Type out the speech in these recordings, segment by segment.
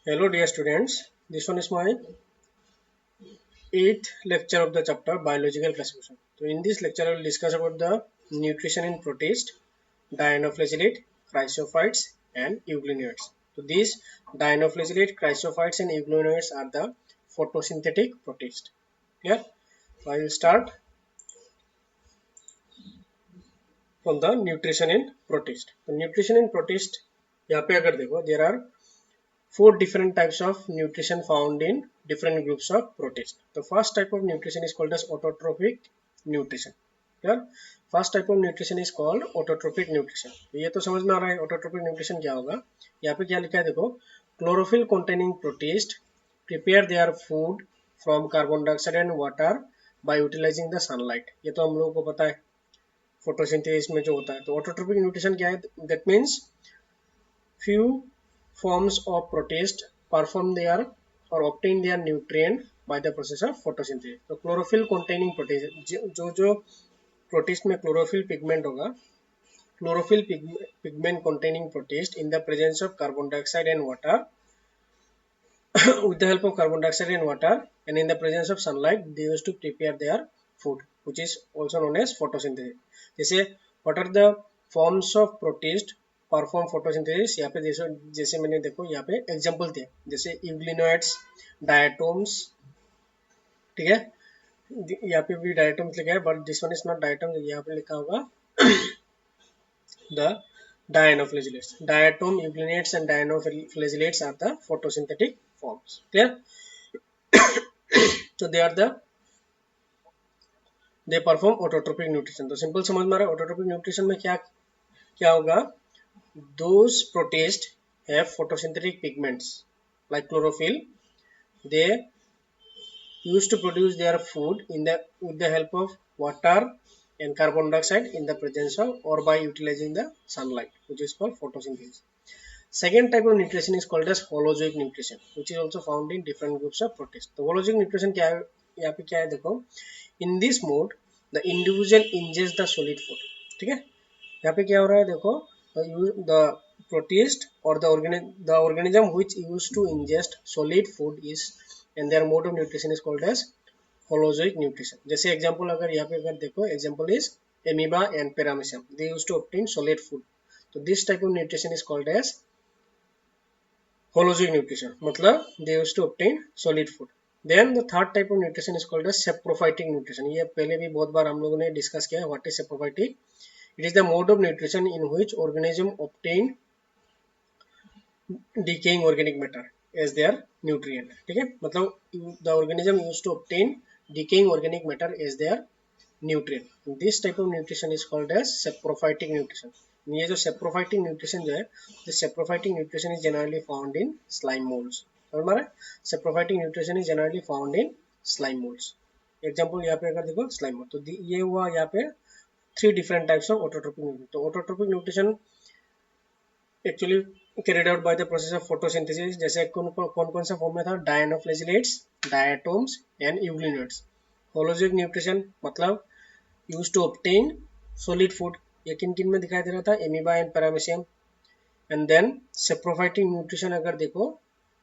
Hello dear students, this one is my 8th lecture of the chapter biological classification. So in this lecture I will discuss about the nutrition in protist, dinoflagellate, chrysophytes and euglenoids. So these dinoflagellate, chrysophytes and euglenoids are the photosynthetic protist. Yeah, so I will start from the nutrition in protist. So nutrition in protist यहाँ पे अगर देखो there are four different types of nutrition found in different groups of protists. The first type of nutrition is called as autotrophic nutrition. Yeah? First type of nutrition is called autotrophic nutrition. ये तो समझ में आ रहा है autotrophic nutrition क्या होगा. यहाँ पे क्या लिखा है देखो, chlorophyll containing protists prepare their food from carbon dioxide and water by utilizing the sunlight. ये तो हम लोगों को पता है photosynthesis में जो होता है. तो autotrophic nutrition क्या है? That means few forms of protist perform their or obtain their nutrient by the process of photosynthesis. तो chlorophyll containing protist जो protist में chlorophyll pigment होगा, chlorophyll pigment containing protist in the presence of carbon dioxide and water with the help of carbon dioxide and water and in the presence of sunlight they used to prepare their food, which is also known as photosynthesis. जैसे what are the forms of protist perform photosynthesis, यहाँ पे जैसे मैंने देखो यहाँ पे example दिया, जैसे यूग्लिनोइड्स, डायटोम्स, ठीक है, यहाँ पे भी डायटोम्स लिखा है but this one is not diatom, यहाँ पे लिखा होगा the dinoflagellates. Diatom, euglenoids and dinoflagellates are the photosynthetic forms. Clear? तो दे परफॉर्म ऑटोट्रोपिक न्यूट्रिशन. तो सिंपल समझ में आ रहा है ऑटोट्रोपिक न्यूट्रिशन में क्या होगा. Those protists have photosynthetic pigments like chlorophyll. They used to produce their food with the help of water and carbon dioxide in the presence of or by utilizing the sunlight, which is called photosynthesis. Second type of nutrition is called as holozoic nutrition, which is also found in different groups of protists. तो holozoic nutrition क्या है? यहाँ पे क्या है देखो, in this mode the individual ingests the solid food. ठीक है, यहाँ पे क्या हो रहा है देखो, the protist or the organism which used to ingest solid food is and their mode of nutrition is called as holozoic nutrition. जैसे एग्जांपल अगर देखो, example is amoeba and paramecium, they used to obtain solid food. So this type of nutrition is called as holozoic nutrition, मतलब they used to obtain solid food. Then the third type of nutrition is called as saprophytic nutrition. ये पहले भी बहुत बार हम लोगों ने discuss किया है. What is saprophytic? It is the mode of nutrition in which organism obtain decaying organic matter as their nutrient. ठीक है, मतलब the organism used to obtain decaying organic matter as their nutrient. This type of nutrition is called as saprophytic nutrition. ये जो saprophytic nutrition जो है, this saprophytic nutrition is generally found in slime molds. समझ में आ रहा है? Saprophytic nutrition is generally found in slime molds. Example यहाँ पे अगर देखो slime mold, तो ये हुआ यहाँ पे three different types of autotrophic nutrition. तो autotrophic nutrition actually carried out by the process of photosynthesis. जैसे कौन सा फॉर्म में था, dinoflagellates, diatoms and euglenoids. Holozoic nutrition मतलब used to obtain solid food, ये किन में दिखाई दे रहा था, amoeba and paramecium. And then saprophytic nutrition अगर देखो,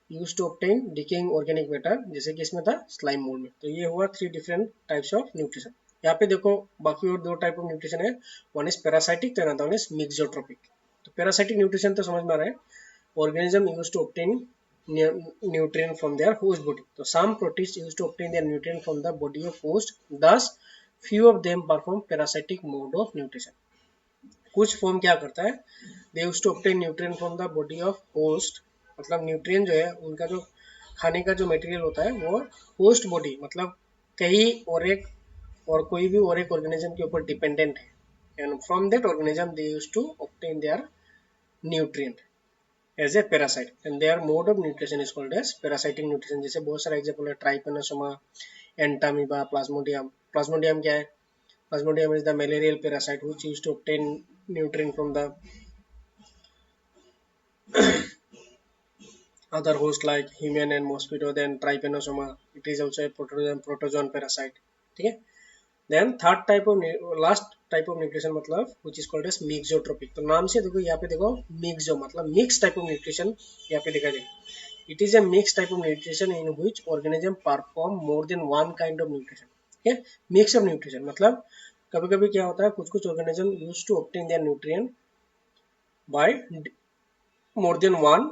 used to obtain decaying organic matter, जैसे कि इसमें था स्लाइम मोल्ड में. तो ये हुआ three different types of nutrition. यहाँ पे देखो बाकी और दो टाइप ऑफ न्यूट्रिशन है, one is parasitic, another one is mixotrophic. तो पैरासाइटिक न्यूट्रिशन तो समझ में आ रहा है, organism used to obtain nutrient from their host body. So some protists used to obtain their nutrient from the body of host. Thus, few of them perform parasitic mode of nutrition. कुछ form क्या करता है, they used to obtain nutrient from the body of host, मतलब nutrient जो है उनका जो खाने का जो मटेरियल होता है वो होस्ट बॉडी मतलब कहीं और कोई भी और एक ऑर्गेनिज्म के ऊपर डिपेंडेंट है, and from that organism they used to obtain their nutrient as a parasite and their mode of nutrition is called as parasitic nutrition. जैसे बहुत सारा एग्जांपल है, ट्राइपेनोसोमा, एंटामीबा, प्लाज्मोडियम. प्लाज्मोडियम क्या है, Plasmodium is the malarial parasite which used to obtain nutrient from the other host like human and mosquito. Then trypanosoma, it is also a protozoan parasite. ठीक है. Then third type of last type of nutrition मतलब which is called as mixotropic. तो नाम से देखो यहाँ पे देखो मिक्सो मतलब मिक्स टाइप ऑफ न्यूट्रिशन यहाँ पे दिखाई देगा. It is a mixed type of nutrition in which organism perform more than one kind of nutrition. Okay, mix of nutrition मतलब कभी कभी क्या होता है, कुछ कुछ organism use to obtain their nutrient by more than one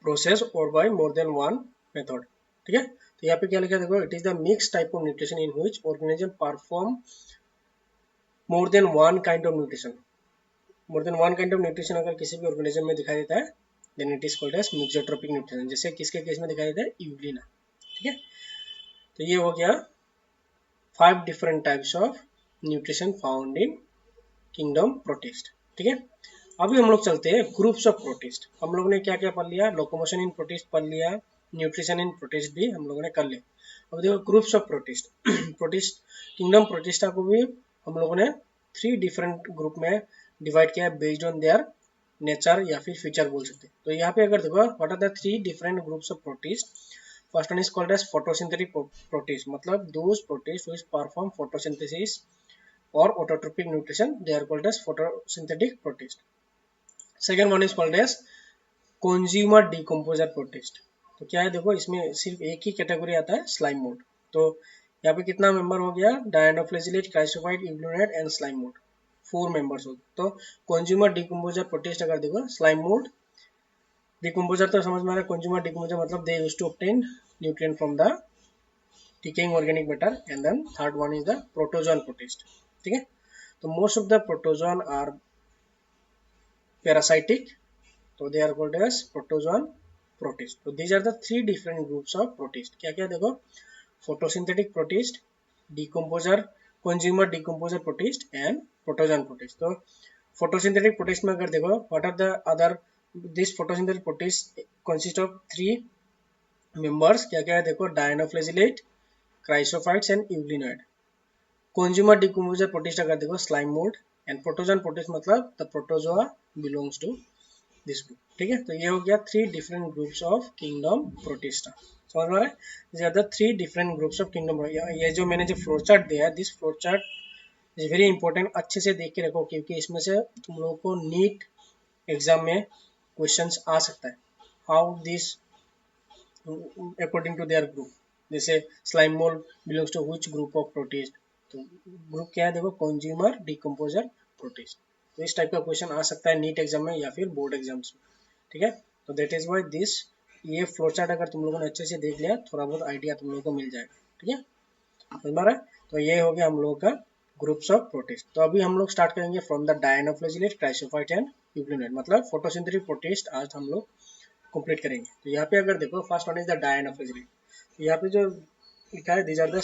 process or by more than one method. ठीक है, तो यहाँ पे क्या लिखा है देखो, it is the mix type of nutrition in which organism perform more than one kind of nutrition. More than one kind of nutrition अगर किसी भी ऑर्गेनिज्म में दिखाई देता है then it is called as mixotrophic nutrition. जैसे किसके case में दिखाई देता है, यूग्लिना. ठीक है, तो ये हो गया 5 different types of nutrition found in kingdom protist. ठीक है, अभी हम लोग चलते हैं ग्रुप्स ऑफ प्रोटिस्ट. हम लोग ने क्या क्या पढ़ लिया, लोकोमोशन इन प्रोटिस्ट पढ़ लिया, न्यूट्रिशन इन प्रोटिस्ट भी हम लोगों ने कर लिया. अब देखो groups of protist. Protist kingdom protista को भी हम लोगों ने 3 डिफरेंट ग्रुप में डिवाइड किया बेस्ड ऑन देयर नेचर या फिर फीचर बोल सकते हैं. तो यहाँ पे अगर देखो what are the 3 different groups of protist. First one is called as photosynthetic protist, मतलब those protist which perform photosynthesis और autotrophic nutrition, they are called as photosynthetic protist. Second one is called as consumer decomposer protist. तो क्या है देखो, इसमें सिर्फ एक ही category आता है, स्लाइम मोड. तो यहाँ पे कितना मेंबर हो गया, dinoflagellate, chrysophyte, euglenoid and slime mould, 4 members हो गए. तो कंज्यूमर डिकम्पोजर प्रोटिस्ट अगर देखो, स्लाइम मोड डिकम्पोजर तो समझ में आ रहा है. कंज्यूमर डिकम्पोजर मतलब they used to obtain nutrient from the decaying organic matter. And then third one is the protozoan protist. ठीक है, तो most of the protozoan are parasitic, so they are called as protozoan protist. So these are the 3 different groups of protist. क्या क्या देखो, photosynthetic protist, decomposer, consumer decomposer protist and protozoan protist. तो photosynthetic protist में अगर देखो, what are the other, this photosynthetic protist consist of 3 members. क्या क्या है देखो, dinoflagellate, chrysophytes and euglenoid. Consumer decomposer protist अगर देखो, slime mould. And protozoan protist मतलब the protozoa belongs to this group. ठीक है, तो ये हो गया 3 different groups of kingdom protista. समझ में आ रहा है, this are the 3 different groups of kingdom. ये जो मैंने जो फ्लो चार्ट दिया है, this flow chart is very important. अच्छे से देख के रखो क्योंकि इसमें से तुम लोगों को नीट एग्जाम में क्वेश्चंस आ सकता है. How this according to their group. जैसे slime mould belongs to which group of protist, तो ग्रुप क्या है देखो, कंज्यूमर डिकम्पोजर प्रोटिस्ट. तो इस टाइप का क्वेश्चन आ सकता है नीट एग्जाम में या फिर बोर्ड एग्जाम्स में. ठीक है, तो दैट इज व्हाई दिस, ये फ्लो चार्ट अगर तुम लोगों ने अच्छे से देख लिया, थोड़ा बहुत आइडिया तुम लोगों को मिल जाएगा. ठीक है, समझ में आ रहा है. तो ये हो गया हम लोगों का ग्रुप्स ऑफ प्रोटिस्ट. तो अभी हम लोग स्टार्ट करेंगे from the dinoflagellate, chrysophyte and euglenoid, मतलब फोटोसिंथेटिक प्रोटिस्ट आज हम लोग कंप्लीट करेंगे. तो यहाँ पे अगर देखो, first one is the dinoflagellate. यहाँ पे जो लिखा है, these are the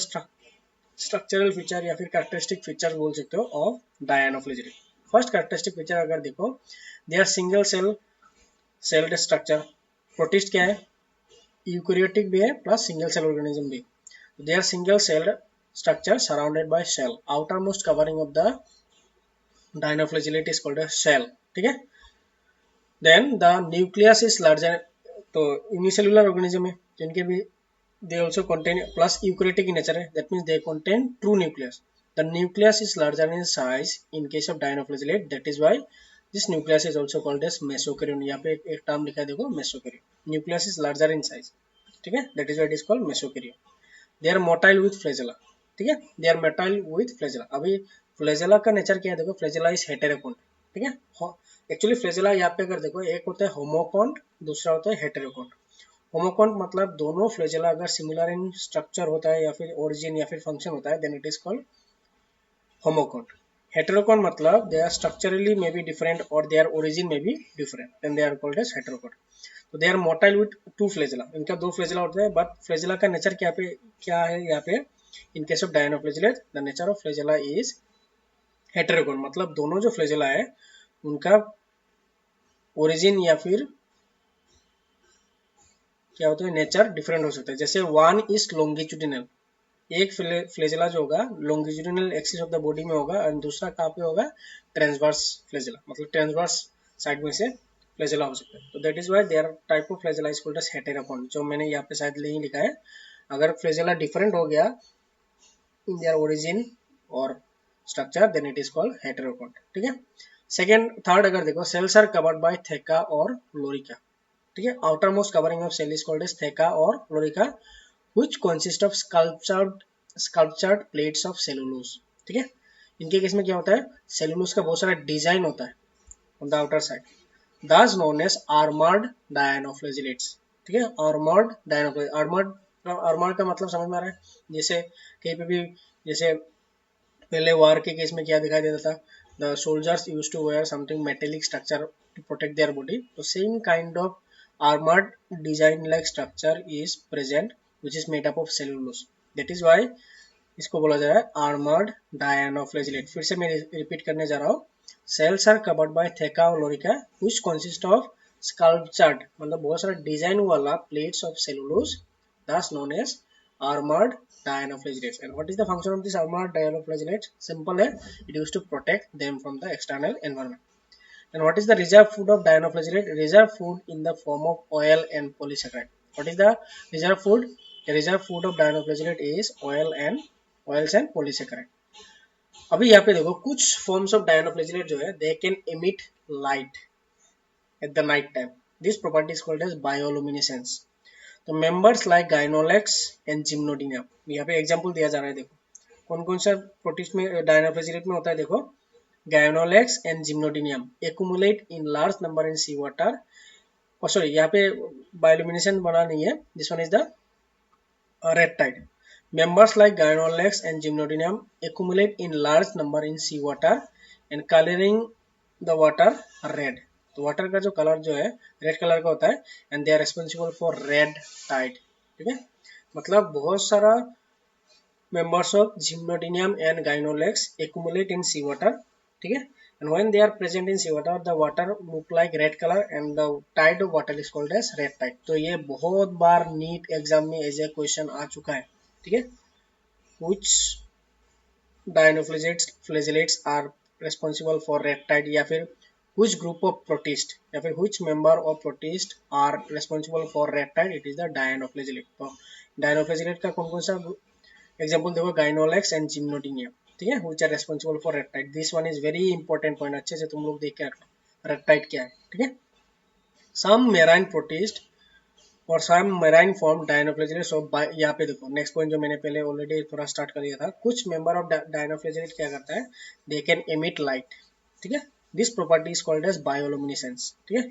structural feature या फिर कैरेक्टरिस्टिक फीचर बोल सकते हो of dinoflagellate. First characteristic feature अगर देखो, they are single celled structure. Protist क्या है, यूकैरियोटिक भी है प्लस सिंगल सेल ऑर्गेनिज्म भी. They are single celled structure surrounded by cell. Outermost covering of the dinoflagellate is called cell. ठीक है, then the nucleus is larger. तो unicellular organism है जिनके भी they also contain plus eukaryotic in nature, that means they contain true nucleus. The nucleus is larger in size in case of dinoflagellate, that is why this nucleus is also called as mesokaryon. यहाँ पे एक term लिखा है देखो, mesokaryon. Nucleus is larger in size. ठीक है, that is why it is called mesokaryon. They are motile with flagella. ठीक है, they are motile with flagella. अभी flagella का नेचर क्या है देखो, flagella is heterocont. ठीक है, एक्चुअली flagella यहाँ पे अगर देखो, एक होता है होमोकॉन्ट, दूसरा होता है हेटेरोकॉन्ट. होमोकॉन्ट मतलब दोनों फ्लैजेला अगर सिमिलर इन स्ट्रक्चर होता है या फिर ओरिजिन या फिर फंक्शन होता है, then it is called homokont. Heterokont मतलब they are structurally may be different और their origin may be different, then they are called as heterokont. तो they are motile with 2 flagella. इनका 2 फ्लैजेला होता है, बट फ्लैजेला का nature क्या है यहाँ पे, in case of dinoflagellate the nature of flagella is heterokont. मतलब दोनों जो फ्लैजेला है उनका ओरिजिन या फिर क्या होता है, नेचर डिफरेंट हो सकता है. जैसे वन इज लॉन्गिट्यूडिनल, एक फ्लैजेला जो होगा longitudinal axis of the body में होगा और दूसरा कहाँ पे होगा, ट्रांसवर्स फ्लैजेला, मतलब ट्रांसवर्स साइड में से फ्लैजेला हो सकता है. तो that is why their type of flagella is called as heterokont. जो मैंने यहाँ पे शायद नहीं लिखा है, अगर फ्लैजेला डिफरेंट हो गया इन देयर ओरिजिन और structure, then it is called heterokont. ठीक है, सेकेंड थर्ड अगर देखो, cells are covered by theca और लोरिका. ठीक है। Outermost covering of cell is called as theca और lorica which consist of sculptured plates of cellulose. ठीक है। इनके केस में क्या होता है, सेलुलोज का बहुत सारा डिजाइन होता है on the outer side, thus known as armored dinoflagellates। ठीक है, आर्मर्ड डायनोफ्लेज, आर्मर्ड का मतलब समझ में आ रहा है, जैसे कहीं पे भी, जैसे पहले वार के केस में क्या दिखाई देता था, the soldiers use to wear something metallic structure to protect their body, तो same kind of armored design like structure is present which is made up of cellulose, that is why इसको बोला जा रहा है आर्मर्ड डायनोफ्लेजिलेट। फिर से मैं repeat करने जा रहा हूँ, cells are covered by theca और lorica which consist of sculptured, मतलब बहुत सारा डिजाइन वाला plates of cellulose, thus known as armored dinoflagellates। And what is the function of this armored dinoflagellates? Simple है, it used to protect them from the external environment। And what is the reserve food of dinoflagellate? Reserve food in the form of oil and polysaccharide। What is the reserve food? The reserve food of dinoflagellate is oils and polysaccharide। अभी यहाँ पे देखो कुछ forms of dinoflagellate जो है, they can emit light at the night time। This property is called as bioluminescence। तो members like Gynolex and Gymnodinia, यहाँ पे एग्जाम्पल दिया जा रहा है, देखो कौन कौन सा प्रोटिस्ट में डायनोफ्लेजिलेट में होता है, देखो Gynolex and Gymnodium accumulate in large number in sea water। और सॉरी यहाँ पे बायोल्यूमिनेशन बना नहीं है, this one is the red tide। Members like Gynolex and Gymnodium accumulate in large number in sea water and coloring the water red। तो water का जो colour जो है रेड कलर का होता है, and they are responsible for red tide. ठीक है, मतलब बहुत सारा members of Gymnodium and Gynolex accumulate in seawater। ठीक है, and when they are present in seawater the water look like red color and the tide of water is called as red tide। तो ये बहुत बार NEET exam में as a question आ चुका है। ठीक है, which dinoflagellates are responsible for red tide, या फिर which group of protist, या फिर which member of protist are responsible for red tide, it is the dinoflagellate। तो dinoflagellate का कौन कौन सा एग्जाम्पल देखो, गाइनोलेक्स एंड जिम्नोडिनियम। ठीक है, which are responsible for red tide. This one is very important point, अच्छे से तुम लोग देख के रखना रेड टाइड क्या है। ठीक है, सम मेराइन प्रोटिस्ट और सम मेराइन फॉर्म डायनोफ्लेजिलेट्स ऑफ, यहाँ पे देखो नेक्स्ट पॉइंट जो मैंने पहले ऑलरेडी थोड़ा स्टार्ट कर दिया था, कुछ मेंबर ऑफ डायनोफ्लेजिलेट क्या करता है, दे कैन एमिट लाइट। ठीक है, this property is called as bioluminescence. ठीक है,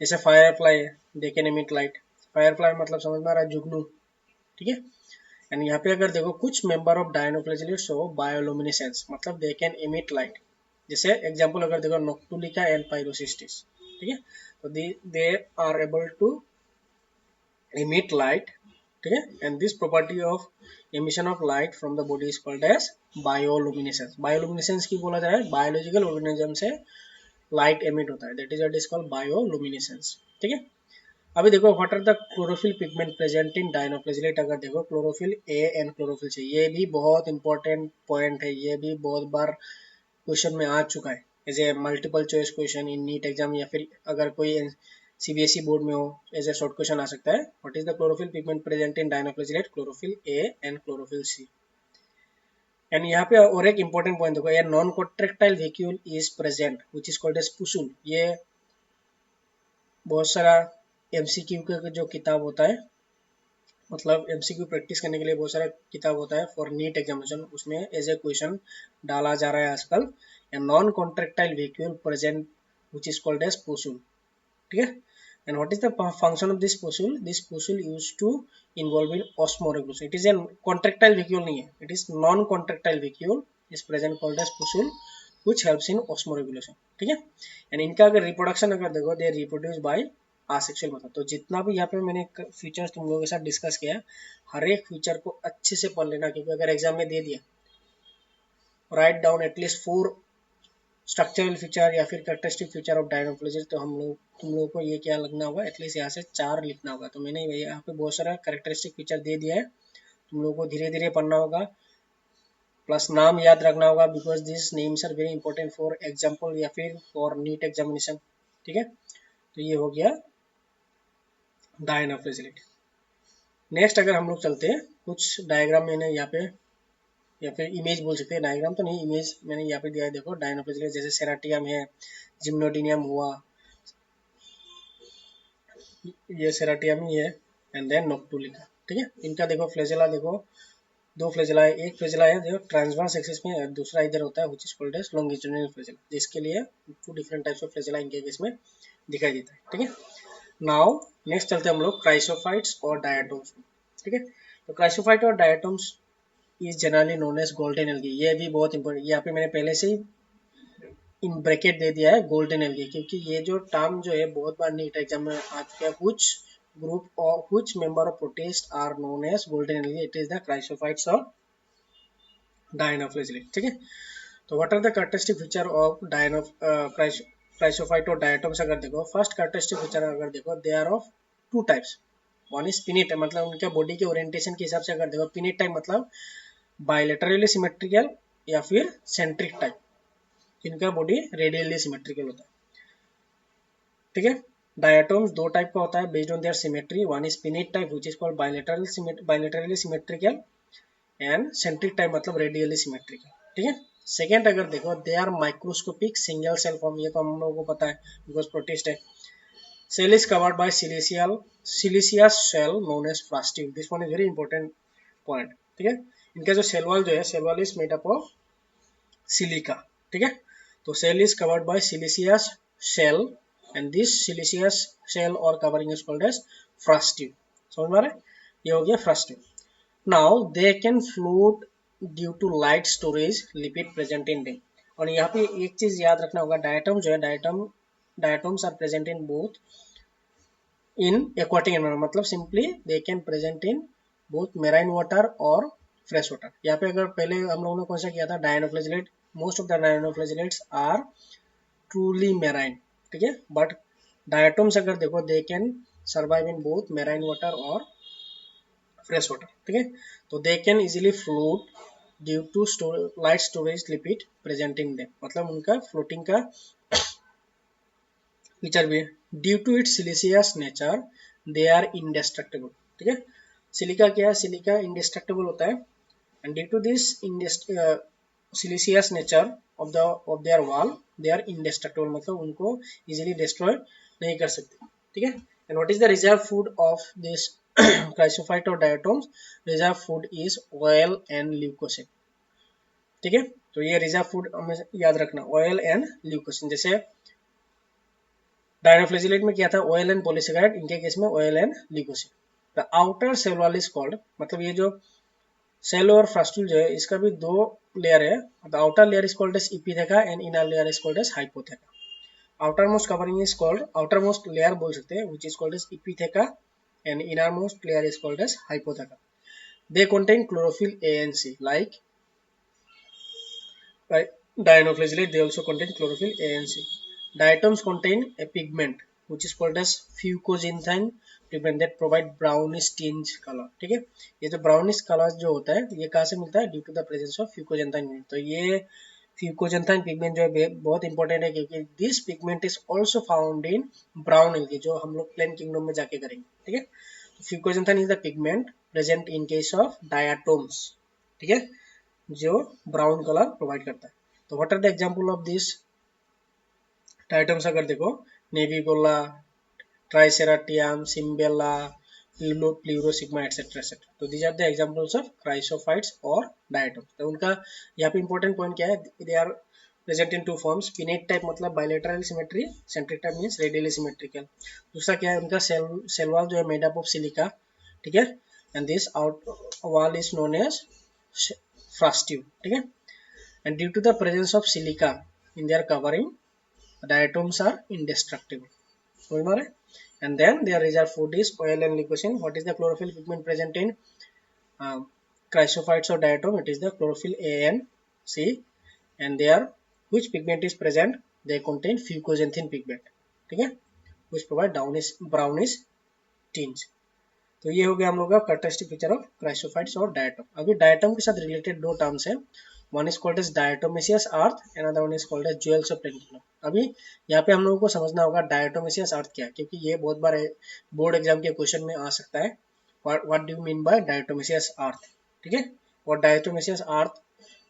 जैसे फायर फ्लाई है, they can emit light. Firefly मतलब समझ में आ रहा है, जुगनू। ठीक है, एंड यहाँ पे अगर देखो कुछ मेंबर ऑफ डायनोफ्लेजिलेट्स हो बायोलुमिनेसेंस, मतलब दे कैन एमिट लाइट। जैसे एग्जांपल अगर देखो नोक्टुलिका एंड पाइरोसिस्टिस। ठीक है, तो they are able to emit light. ठीक है, and this property of emission of light from the body is called as bioluminescence. Bioluminescence की बोला जा रहा है, बायोलॉजिकल ऑर्गेनिज्म से लाइट एमिट होता है, that is what is called bioluminescence. ठीक है, अभी देखो what are the chlorophyll pigment present in dinoflagellate. अगर देखो chlorophyll A and chlorophyll C, ये भी बहुत इंपॉर्टेंट पॉइंट है, ये भी बहुत बार क्वेश्चन में आ चुका है as a multiple choice question in NEET exam, या फिर अगर कोई सीबीएसई बोर्ड में हो एज ए शॉर्ट क्वेश्चन आ सकता है। What is the chlorophyll pigment present in dinoflagellate, chlorophyll A and chlorophyll C. And यहाँ पे और एक इंपॉर्टेंट पॉइंट देखो, ये non contractile vacuole is present which is called as pusule. ये बहुत सारा एमसीक्यू का जो किताब होता है, मतलब एमसीक्यू प्रैक्टिस करने के लिए बहुत सारा किताब होता है फॉर नीट एग्जामिनेशन, उसमें एज ए क्वेश्चन डाला जा रहा है आजकल, non contractile vacuole present which is called as pusule. ठीक है, and what is the function of this pusule? This pusule used to involve in osmoregulation. It is a contractile vacuole नहीं है, it is non contractile vacuole is present called as pusule which helps in osmoregulation। ठीक है, and इनका अगर reproduction अगर देखो, they reproduce by asexual method. तो जितना भी यहाँ पे मैंने फीचर्स तुम लोगों के साथ डिस्कस किया, हर एक फीचर को अच्छे से पढ़ लेना, क्योंकि अगर एग्जाम में दे दिया, write down at least 4 structural feature या फिर कैरेक्टरिस्टिक फीचर ऑफ डायनोफ्लेजिलेट, तो तुम लोगों को ये क्या लगना होगा, एटलीस्ट यहाँ से 4 लिखना होगा। तो मैंने यहाँ पे बहुत सारा कैरेक्टरिस्टिक फीचर दे दिया है, तुम लोगों को धीरे धीरे पढ़ना होगा, प्लस नाम याद रखना होगा, because this names are very important for example या फिर फॉर नीट एग्जामिनेशन। ठीक है, तो ये हो गया डायनोफ्लेजिलेट। नेक्स्ट अगर हम लोग चलते हैं, कुछ डायग्राम मैंने यहाँ पे, या फिर इमेज बोल सकते हैं, डायग्राम तो नहीं, इमेज मैंने यहाँ पे दिया है। देखो डायनोफ्लेजिलेट जैसे सेराटियम है, जिम्नोडिनियम हुआ, ये सेराटियम ही है, एंड देन नोक्टुलिका। ठीक है, इनका देखो फ्लैजेला, देखो दो फ्लैजेला है, एक फ्लैजेला है जो ट्रांसवर्स एक्सिस में, दूसरा इधर होता है which is called as longitudinal flagella, जिसके लिए two different types of flagella इनके केस में दिखाई देता है। ठीक है, नाउ नेक्स्ट चलते हैं हम लोग क्राइसोफाइट्स और डायटोम्स में। ठीक है, तो क्राइसोफाइट और diatoms is generally known as golden algae. ये भी बहुत इंपॉर्टेंट, यहाँ पे मैंने पहले से ही इन ब्रैकेट दे दिया है गोल्डन एल्गी, क्योंकि ये जो टर्म जो है बहुत बार नीट एग्जाम में आ चुका है। कुछ ग्रुप और कुछ member of protist are known as golden algae, it is the chrysophytes और डायनोफ्लेजिलेट। ठीक है, तो what are the characteristic feature of chrysophyte और डायटोम्स अगर देखो, फर्स्ट कैरेक्टरिस्टिक फीचर अगर देखो, they are of two types. One is pinnate, मतलब उनके बॉडी के ओरिएंटेशन के हिसाब से अगर देखो, पिनिट टाइप मतलब बायलेटरली सिमेट्रिकल या फिर सेंट्रिक टाइप, जिनका बॉडी रेडियली सिमेट्रिकल होता है। ठीक है, डायटोम्स दो टाइप का होता है based on their symmetry, one is pinnate type which is called bilaterally symmetrical, and centric type मतलब रेडियली सिमेट्रिकल। ठीक है, सेकेंड अगर देखो, they are microscopic single cell form, ये तो हम लोगों को पता है बिकॉज प्रोटिस्ट है। Cell is covered by siliceous cell known as frustule, this one is very important point. ठीक है, इनका जो सेल वॉल जो है, cell wall is made up of silica. ठीक है, तो cell is covered by siliceous cell, and this siliceous cell और covering is called as frustule. समझ में आ रहा है, ये हो गया फ्लास्ट्यूल। Now they can float due to light storage lipid present in them। और यहाँ पे एक चीज याद रखना होगा, डायटम जो है, diatoms are present in both in aquatic environment, मतलब simply they can present in both marine water और फ्रेश वाटर। यहाँ पे अगर पहले हम लोगों ने कौन सा किया था, dinoflagellate, most of the dinoflagellates are truly marine. ठीक है, बट डायटम्स अगर देखो, they can survive in both marine water और फ्रेश वाटर। ठीक है, तो they can easily float due to light storage lipid presenting them, मतलब उनका फ्लोटिंग का फीचर भी है। Due to its siliceous nature they are indestructible. ठीक है, सिलिका क्या है, सिलिका इंडेस्ट्रक्टेबल होता है, and due to this siliceous nature of their wall they are indestructible, मतलब उनको इजीली डिस्ट्रॉय नहीं कर सकते। ठीक है, and what is the reserve food of this chrysophyte और diatoms, reserve food is oil and leucosin. ठीक है, तो ये रिजर्व फूड हमें याद रखना, ऑयल एंड ल्यूकोसिन। जैसे डायनोफ्लेजिलेट में क्या था, ऑयल एंड पॉलीसेकेराइड, इनके केस में oil and leucosin. The outer cell wall is called, मतलब ये जो सेल और फ्लास्ट्यूल जो है, इसका भी दो लेयर है। The outer layer is called as epitheca and inner layer is called as hypotheca. outermost covering is called, outermost layer बोल सकते हैं, which is called as epitheca, and innermost layer is called as hypotheca. They contain chlorophyll A and C, like dinoflagellate, they also contain chlorophyll A and C. Diatoms contain a pigment which is called as fucoxanthine pigment that provide brownish tinge color। ठीक है, ये जो brownish color जो होता है, ये कहाँ से मिलता है, due to the presence of fucoxanthine। तो ये फ्यूकोजेंथाइन पिगमेंट जो है बहुत इंपॉर्टेंट है, क्योंकि this pigment is also found in brown algae, जो हम लोग प्लेन किंगडम में जाके करेंगे। ठीक है, fucoxanthin is the pigment present in case of diatoms. ठीक है, जो ब्राउन कलर प्रोवाइड करता है। तो what are the example of this diatoms अगर देखो, Navicula, Triceratium, Cymbella, Pleurosigma etcetera etcetera. तो these are the examples of chrysophytes और डायटोम्स। तो उनका यहाँ पे इंपॉर्टेंट पॉइंट क्या है, they are present in two forms, pennate type मतलब bilateral symmetry, centric type means radially symmetrical. दूसरा क्या है, उनका सेल वॉल जो है मेड अप ऑफ सिलिका। ठीक है, and this out wall is known as frustule. ठीक है, and due to the presence of silica in their covering, diatoms are indestructible। समझ में आ रहा है, and then their reserve food is oil and leucosin। what is the chlorophyll pigment present in chrysophytes or diatom, it is the chlorophyll A and C, and there which pigment is present, they contain fucoxanthin pigment। ठीक है, which provide brownish tinge। तो ये हो गया हम लोग का characteristic feature of chrysophytes और डायटम। अभी डायटम के साथ रिलेटेड दो टर्म्स है, one is called as diatomaceous earth, another one is called as jewels of plant kingdom. अभी यहाँ पे हम लोगों को समझना होगा डायटोमेसियस अर्थ क्या है, क्योंकि ये बहुत बार बोर्ड एग्जाम के क्वेश्चन में आ सकता है। What do you mean by diatomaceous earth. ठीक है, और diatomaceous earth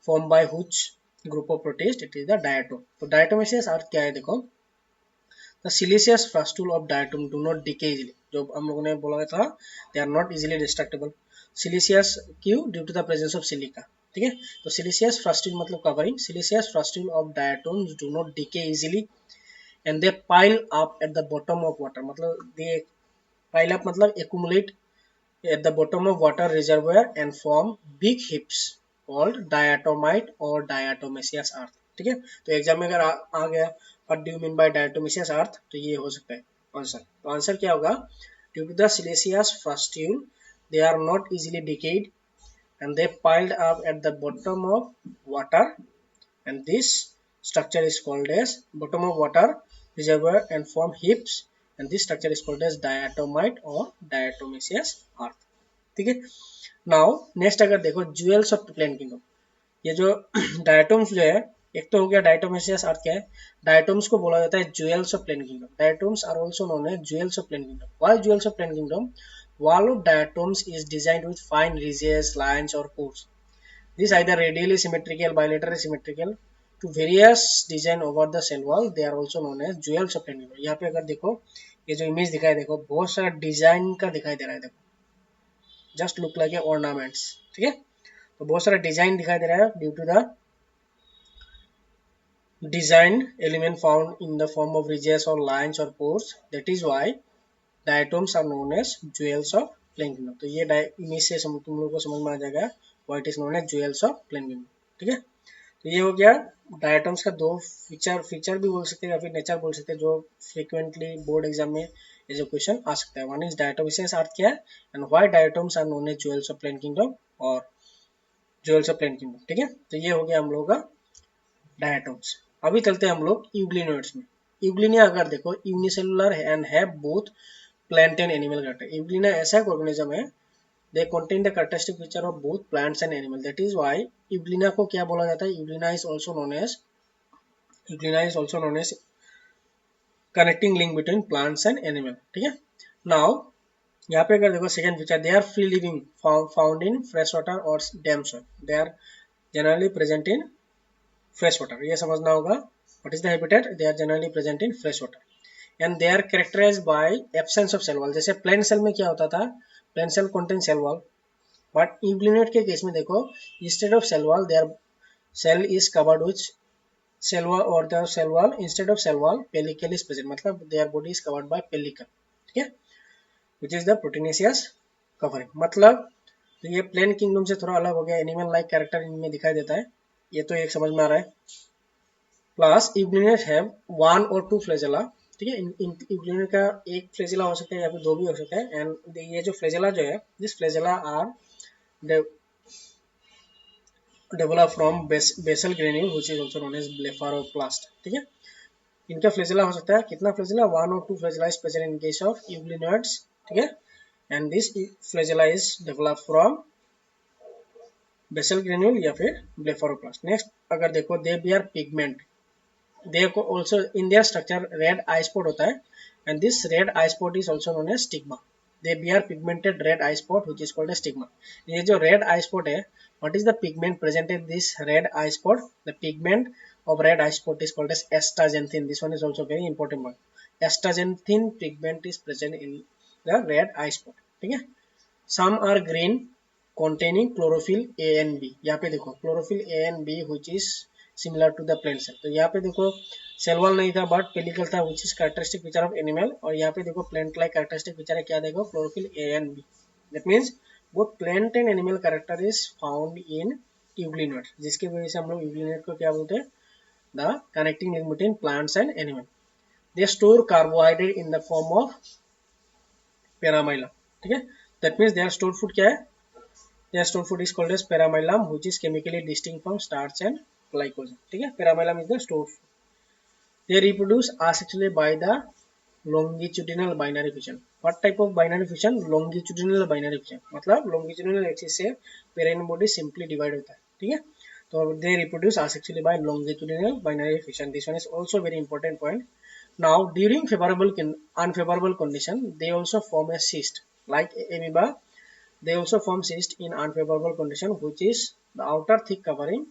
form by which group of protist, it is the diatom. तो डायटोमेसियस अर्थ क्या है, देखो, the siliceous frustule of diatom do not decay easily. जो हम लोगों ने बोला था, they are not easily destructible. Siliceous क्यों? Due to the presence of silica, ठीक है। तो सिलिशियस फ्रस्टीन मतलब covering, siliceous frustule of diatoms do not decay easily and they pile up at the bottom of water, मतलब they pile up मतलब accumulate at the bottom of water reservoir and form big heaps called diatomite or diatomaceous earth, ठीक है। तो exam में अगर आ गया what do you mean by diatomaceous earth, तो ये हो सकता है आंसर। तो आंसर क्या होगा? due to the siliceous frustule they are not easily decayed and they piled up at the bottom of water and this structure is called as bottom of water reservoir and form heaps and this structure is called as diatomite or diatomaceous earth, ठीक है। Now next अगर देखो jewels of plant kingdom, ये जो डायटोम्स जो है, एक तो हो गया डायटोमेशियस अर्थ, क्या है? डायटोम्स को बोला जाता है jewels of plant kingdom. Diatoms are also known as jewels of plant kingdom. Why jewels of plant kingdom? wall of diatoms is designed with fine ridges, lines or pores. These either radially symmetrical, bilaterally symmetrical to various design over the cell wall. They are also known as jewels of plankton. यहाँ पे अगर देखो ये जो image दिखाई, देखो बहुत सारा डिजाइन का दिखाई दे रहा है, देखो just look like a ornaments, ठीक है। तो बहुत सारा डिजाइन दिखाई दे रहा है due to the design element found in the form of ridges or lines or pores. That is why diatoms are known as jewels of plankton. तो ये इमेज से तुम लोगों को समझ में आ जाएगा why it is known as jewels of plankton, ठीक है। तो ये हो गया डायटोम्स का दो फीचर भी बोल सकते हैं या फिर नेचर बोल सकते हैं, जो फ्रीक्वेंटली बोर्ड एग्जाम में ये जो क्वेश्चन आ सकता है। वन इज डायटोमिसेस अर्थ क्या है and why diatoms are known as jewels of plant kingdom और ज्वेल्स ऑफ प्लांट किंगडम, ठीक है। तो ये हो गया हम लोगों का डायटोम्स। अभी चलते हैं हम लोग यूग्लिनोइड्स में। यूग्लिनिया अगर देखो unicellular and have both plant and animal character. Euglena ऐसा एक ऑर्गेनिज्म है, they contain the characteristic feature of both plants and animal. That is why euglena को क्या बोला जाता है? euglena is also known as connecting link between plants and animal, ठीक है। now यहाँ पे अगर देखो second feature, they are free living found in fresh water or dam soil. They are generally present in fresh water. ये समझना होगा what is the habitat, they are generally present in fresh water and they are characterized by absence of cell wall. जैसे plant cell में क्या होता था, plant cell contain cell wall, but euglenoid के case में देखो instead of cell wall their cell is covered with cell wall और the cell wall instead of cell wall pellicle is present, मतलब their body is covered by pellicle, ठीक है, which is the proteinaceous covering. मतलब तो ये plant kingdom से थोड़ा अलग हो गया, एनिमल लाइक कैरेक्टर इनमें दिखाई देता है, ये तो एक समझ में आ रहा है। प्लस यूग्लिनेट हैव वन और टू फ्लैजेला, ठीक है। यूग्लिनेट का एक फ्लैजेला हो सकता है या फिर दो भी हो सकता है एंड ये जो फ्लैजेला जो है, this flagella are develop from basal granule which is also known as blepharoplast, ठीक है। इनका फ्लैजेला हो सकता है कितना फ्लैजेला, वन और two flagella is present in case of euglenoids, ठीक है, and this flagella is develop from basal granule या फिर ब्लेफारोप्लास्ट। नेक्स्ट अगर देखो दे बियर पिगमेंट, दे को also in their structure red eye spot होता है and this red eye spot is also known as stigma. They bear pigmented red eye spot which is called as stigma. ये जो red eye spot है, what is the pigment present in this red eye spot? The pigment of red eye spot is called as astaxanthin. This one is also very important one. Astaxanthin pigment is present in the red eye spot, ठीक है। some are green containing chlorophyll A and B. यहाँ पे देखो chlorophyll A and B which is similar to the plant cell. तो यहाँ पे देखो cell wall नहीं था बट पेलिकल था which is characteristic feature of animal, और यहाँ पे देखो plant like characteristic feature है, क्या देखो chlorophyll A and B. That means both plant and animal character is found in euglenoid, जिसकी वजह से हम लोग euglenoid को क्या बोलते हैं, the connecting link between plants and animal. They store carbohydrate in the form of paramylum, ठीक है। that means their stored food क्या है, their stored food is called as paramylum which is chemically distinct from starch and glycogen, ठीक है। paramylum is the stored food. They reproduce asexually by the longitudinal binary fission. What type of binary fission? Longitudinal binary fission, मतलब longitudinal axis से parent body simply divide होता है, ठीक है। तो they reproduce asexually by longitudinal binary fission. This one is also very important point. Now during unfavorable condition they also form a cyst like amoeba. They also form cyst in unfavorable condition which is the outer thick covering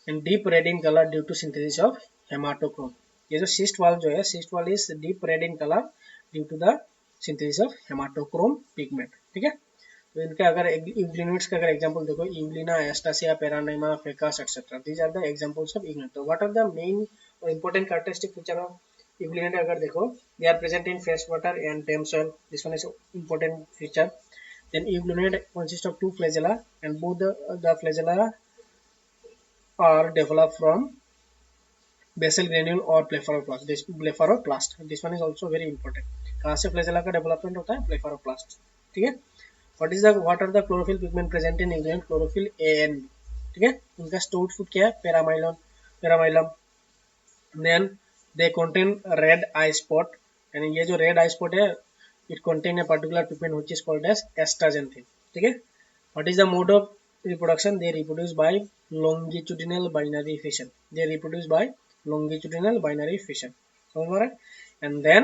and deep red in color due to synthesis of hematochrome. ये जो cyst wall जो है, cyst wall is deep red in color due to the synthesis of haematochrome pigment. ठीक है, तो इनका अगर euglenoids का अगर एग्जांपल देखो, Euglena, Astasia, Peranema, Phacus etcetera, these are the examples of euglenoid. तो व्हाट आर द मेन और important characteristic feature of euglenoid अगर देखो, they are present in fresh water and damp soil, this one is important feature. Then euglenoid consists of two flagella and both the flagella are developed from basal granule or blepharoplast. This one is also very important. कहाँ से flagella का development होता है? Blepharoplast. ठीक है, what are the chlorophyll pigment present in यूग्लिनोइड? chlorophyll A and B. ठीक है, उनका stored food क्या है? Paramylum. Then they contain red eye spot, and ये जो red eye spot है, it contain a particular pigment which is called as astaxanthin. ठीक है, what is the mode of reproduction? They reproduce by longitudinal binary fission. समझ में रहा है? And then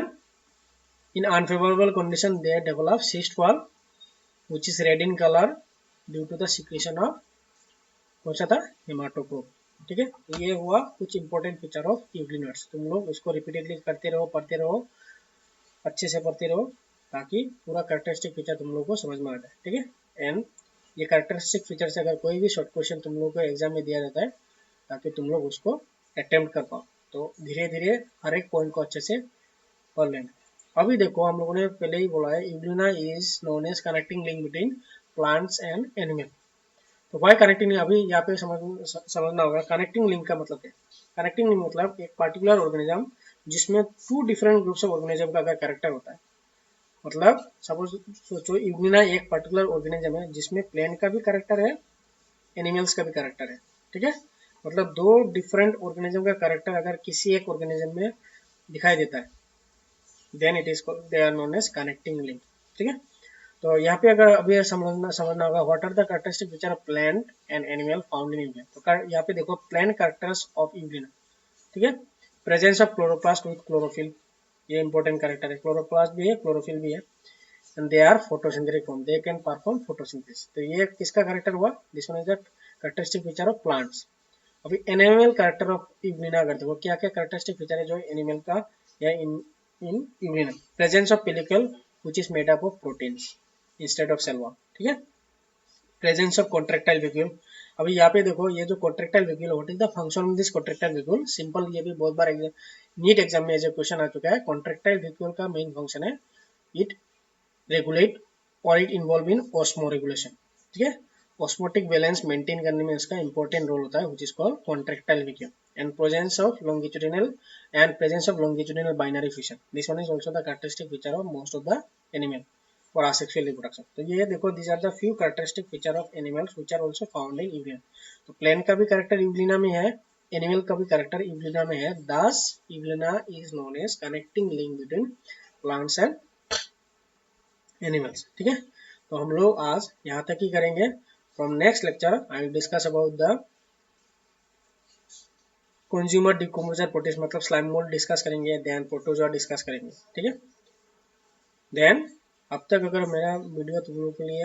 in unfavorable condition they develop cyst wall which is red in color due to the secretion of कौन सा था? हेमाटोक्रोम। ठीक है, ये हुआ कुछ इंपॉर्टेंट फीचर ऑफ यूग्लिनोइड्स। तुम लोग इसको रिपीटेडली करते रहो, पढ़ते रहो, अच्छे से पढ़ते रहो, ताकि पूरा कैरेक्टरिस्टिक फीचर तुम लोग को समझ में आ जाए। ठीक है, एंड ये कैरेक्टरिस्टिक फीचर से अगर कोई भी शॉर्ट क्वेश्चन तुम लोग को एग्जाम में दिया जाता है, ताकि तुम लोग उसको अटेम्प्ट कर पाओ। तो धीरे धीरे हर एक पॉइंट को अच्छे से पढ़ लेना। अभी देखो, हम लोगों ने पहले ही बोला है, Euglena is known as connecting link between plants and animal. तो वाई कनेक्टिंग लिंक, अभी यहाँ पे समझना होगा कनेक्टिंग लिंक का मतलब क्या है। कनेक्टिंग लिंक मतलब एक पार्टिकुलर ऑर्गेनिज्म जिसमें two different groups of organism का अगर कैरेक्टर होता है, मतलब सपोज सोचो यूग्लिना एक पर्टिकुलर ऑर्गेनिज्म है जिसमें प्लांट का भी कैरेक्टर है, एनिमल्स का भी कैरेक्टर है। ठीक है, मतलब दो डिफरेंट ऑर्गेनिज्म का कैरेक्टर अगर किसी एक ऑर्गेनिज्म में दिखाई देता है, then it is they are known as connecting link. ठीक है, तो यहाँ पे अगर अभी समझना होगा, what are the characteristic feature of plant and animal found in Euglena. तो यहाँ पे देखो, प्लांट कैरेक्टर्स ऑफ यूग्लिना। ठीक है, presence of chloroplast with chlorophyll, ये इंपॉर्टेंट कैरेक्टर है। क्लोरोप्लास्ट भी है, क्लोरोफिल भी है, and they are photosynthetic form, they can perform photosynthesis. तो ये किसका कैरेक्टर हुआ? This one is the characteristic feature of plants. अभी एनिमल कैरेक्टर ऑफ यूग्लिना अगर देखो, क्या क्या कैरेक्टरिस्टिक फीचर है जो एनिमल का या इन Euglena? Presence of pellicle which is made up of proteins instead of cell wall. ठीक है, प्रेजेंस ऑफ कॉन्ट्रेक्टाइल वेक्यूल। अभी यहाँ पे देखो, ये जो contractile vacuole, what is the function of this contractile vacuole? Simple, ये भी बहुत बार नीट एग्जाम में एज ए क्वेश्चन आ चुका है। कॉन्ट्रेक्टाइल वेक्यूल का मेन फंक्शन है इट रेगुलेट और it involve in osmo regulation. ठीक है, ऑस्मोटिक बैलेंस मेंटेन करने में इसका इंपॉर्टेंट रोल होता है, which is called contractile vacuole. And presence of longitudinal binary fission, this one is also the characteristic feature of most of the animal for asexual reproduction. तो ये देखो, these are the few characteristic feature of animals which are also found in Euglena. तो plant का भी character Euglena में है, animal का भी कैरेक्टर यूग्लिना में है। Thus Euglena is known as connecting link between plants and animals. ठीक है, तो हम लोग आज यहाँ तक ही करेंगे। From next lecture I will discuss about the consumer decomposer protein, मतलब स्लाइम मोल्ड डिस्कस करेंगे, देन प्रोटोजोआ डिस्कस करेंगे। ठीक है, देन अब तक अगर मेरा वीडियो तुम लोगों के लिए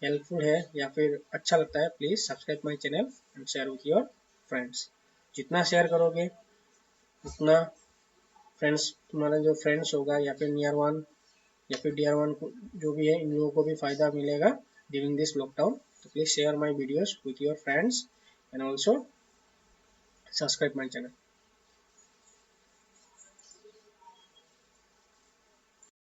हेल्पफुल है या फिर अच्छा लगता है, please subscribe my channel and share with your friends. जितना शेयर करोगे उतना फ्रेंड्स, तुम्हारा जो फ्रेंड्स होगा या फिर नियर वन या फिर डियर वन जो भी है, इन लोगों को भी फायदा मिलेगा ड्यूरिंग दिस लॉकडाउन। तो please share my videos with your friends and also subscribe my channel.